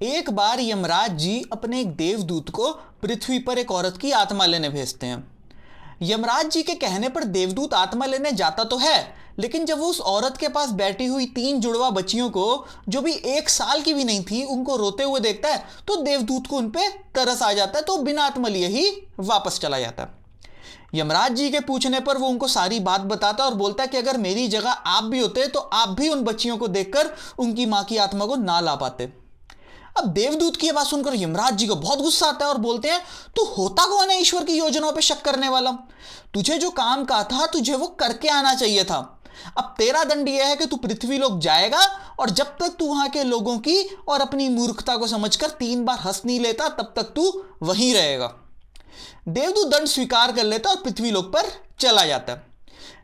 एक बार यमराज जी अपने एक देवदूत को पृथ्वी पर एक औरत की आत्मा लेने भेजते हैं। यमराज जी के कहने पर देवदूत आत्मा लेने जाता तो है, लेकिन जब वो उस औरत के पास बैठी हुई 3 जुड़वा बच्चियों को, जो भी 1 साल की भी नहीं थी, उनको रोते हुए देखता है तो देवदूत को उन पे तरस आ जाता है, तो बिना आत्मा लिए ही वापस चला जाता है। यमराज जी के पूछने पर वो उनको सारी बात बताता है और बोलता है कि अगर मेरी जगह आप भी होते तो आप भी उन बच्चियों को देखकर उनकी मां की आत्मा को ना ला पाते। अब देवदूत की बात सुनकर यमराज जी को बहुत गुस्सा आता है और बोलते हैं, तू होता कौन है ईश्वर की योजनाओं पे शक करने वाला? तुझे जो काम कहा था तुझे वो करके आना चाहिए था। अब तेरा दंड यह है कि तू पृथ्वी लोक जाएगा और जब तक तू वहां के लोगों की और अपनी मूर्खता को समझकर 3 बार हंस नहीं लेता तब तक तू वहीं रहेगा। देवदूत दंड स्वीकार कर लेता और पृथ्वी लोक पर चला जाता है।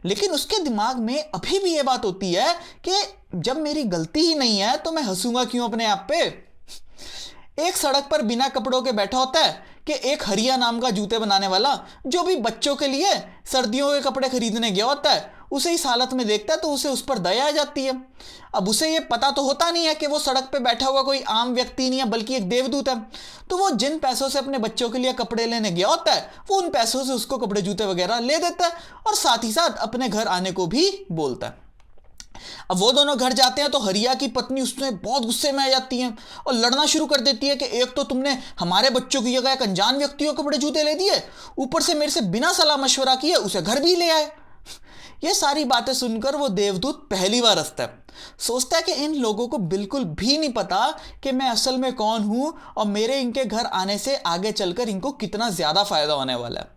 लेकिन उसके दिमाग में अभी भी यह बात होती है कि जब मेरी गलती ही नहीं है तो मैं हंसूंगा क्यों अपने आप पे। एक सड़क पर बिना कपड़ों के बैठा होता है कि एक हरिया नाम का जूते बनाने वाला, जो भी बच्चों के लिए सर्दियों के कपड़े खरीदने गया होता है, उसे इस हालत में देखता है तो उसे उस पर दया आ जाती है। अब उसे ये पता तो होता नहीं है कि वो सड़क पे बैठा हुआ कोई आम व्यक्ति नहीं है बल्कि एक देवदूत है। तो वो जिन पैसों से अपने बच्चों के लिए कपड़े लेने गया होता है वो उन पैसों से उसको कपड़े जूते वगैरह ले देता है और साथ ही साथ अपने घर आने को भी बोलता है। अब वो दोनों घर जाते हैं तो हरिया की पत्नी उसमें बहुत गुस्से में आ जाती है और लड़ना शुरू कर देती है कि एक तो तुमने हमारे बच्चों की जगह एक अनजान व्यक्ति को कपड़े जूते ले दिए, ऊपर से मेरे से बिना सलाह मशवरा किए उसे घर भी ले आए। ये सारी बातें सुनकर वो देवदूत पहली बार हंसता है, सोचता है कि इन लोगों को बिल्कुल भी नहीं पता कि मैं असल में कौन हूं और मेरे इनके घर आने से आगे चलकर इनको कितना ज्यादा फायदा होने वाला है।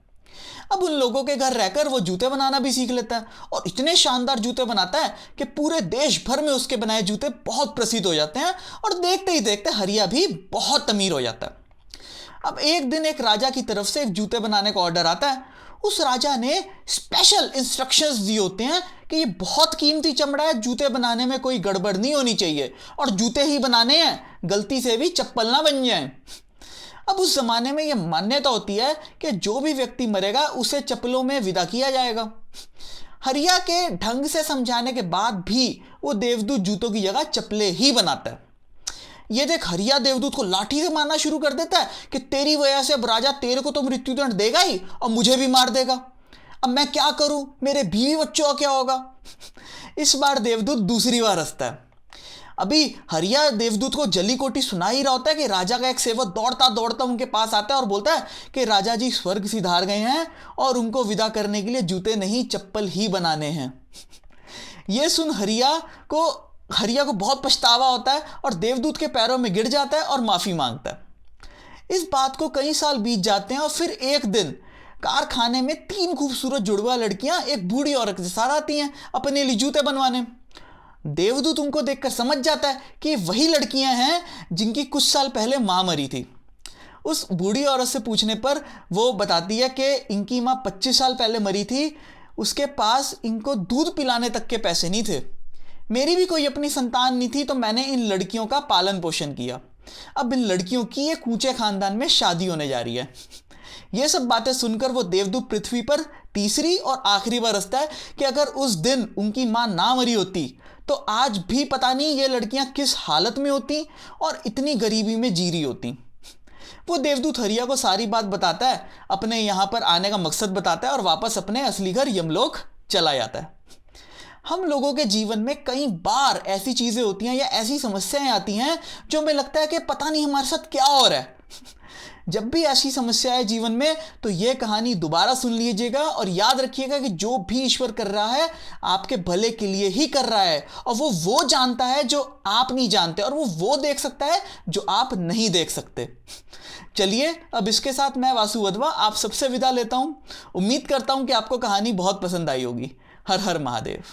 अब उन लोगों के घर रहकर वो जूते बनाना भी सीख लेता है और इतने शानदार जूते बनाता है कि पूरे देश भर में उसके बनाए जूते बहुत प्रसिद्ध हो जाते हैं और देखते ही देखते हरिया भी बहुत अमीर हो जाता है। अब एक दिन एक राजा की तरफ से एक जूते बनाने का ऑर्डर आता है। उस राजा ने स्पेशल इंस्ट्रक्शंस दिए होते हैं कि ये बहुत कीमती चमड़ा है, जूते बनाने में कोई गड़बड़ नहीं होनी चाहिए और जूते ही बनाने हैं, गलती से भी चप्पल ना बन जाए। अब उस जमाने में यह मान्यता होती है कि जो भी व्यक्ति मरेगा उसे चप्पलों में विदा किया जाएगा। हरिया के ढंग से समझाने के बाद भी वो देवदूत जूतों की जगह चप्पलें ही बनाता है। ये देख हरिया देवदूत को लाठी से मारना शुरू कर देता है कि तेरी वजह से अब राजा तेरे को तो मृत्युदंड देगा ही और मुझे भी मार देगा। अब मैं क्या करूं, मेरे बीवी बच्चों का क्या होगा? इस बार देवदूत दूसरी बार हंसता है। अभी हरिया देवदूत को जली कोटी सुना ही रहा होता है कि राजा का एक सेवक दौड़ता दौड़ता उनके पास आता है और बोलता है कि राजा जी स्वर्ग सिधार गए हैं और उनको विदा करने के लिए जूते नहीं चप्पल ही बनाने हैं। यह सुन हरिया को बहुत पछतावा होता है और देवदूत के पैरों में गिर जाता है और माफी मांगता है। इस बात को कई साल बीत जाते हैं और फिर एक दिन कारखाने में 3 खूबसूरत जुड़वा लड़कियां एक बूढ़ी औरत के साथ आती हैं अपने लिए जूते बनवाने। देवदूत उनको देखकर समझ जाता है कि वही लड़कियां हैं जिनकी कुछ साल पहले मां मरी थी। उस बूढ़ी औरत से पूछने पर वो बताती है कि इनकी मां 25 साल पहले मरी थी, उसके पास इनको दूध पिलाने तक के पैसे नहीं थे। मेरी भी कोई अपनी संतान नहीं थी तो मैंने इन लड़कियों का पालन पोषण किया। अब इन लड़कियों की एक ऊंचे खानदान में शादी होने जा रही है। ये सब बातें सुनकर वो देवदूत पृथ्वी पर तीसरी और आखिरी बार हंसता है कि अगर उस दिन उनकी मां ना मरी होती तो आज भी पता नहीं ये लड़कियां किस हालत में होती और इतनी गरीबी में जी रही होती। वो देवदूत हरिया को सारी बात बताता है, अपने यहां पर आने का मकसद बताता है और वापस अपने असली घर यमलोक चला जाता है। हम लोगों के जीवन में कई बार ऐसी चीजें होती हैं या ऐसी समस्याएं आती हैं जो हमें लगता है कि पता नहीं हमारे साथ क्या हो रहा है। जब भी ऐसी समस्या है जीवन में तो यह कहानी दोबारा सुन लीजिएगा और याद रखिएगा कि जो भी ईश्वर कर रहा है आपके भले के लिए ही कर रहा है और वो जानता है जो आप नहीं जानते और वो देख सकता है जो आप नहीं देख सकते। चलिए अब इसके साथ मैं वासु वधवा आप सबसे विदा लेता हूं। उम्मीद करता हूं कि आपको कहानी बहुत पसंद आई होगी। हर हर महादेव।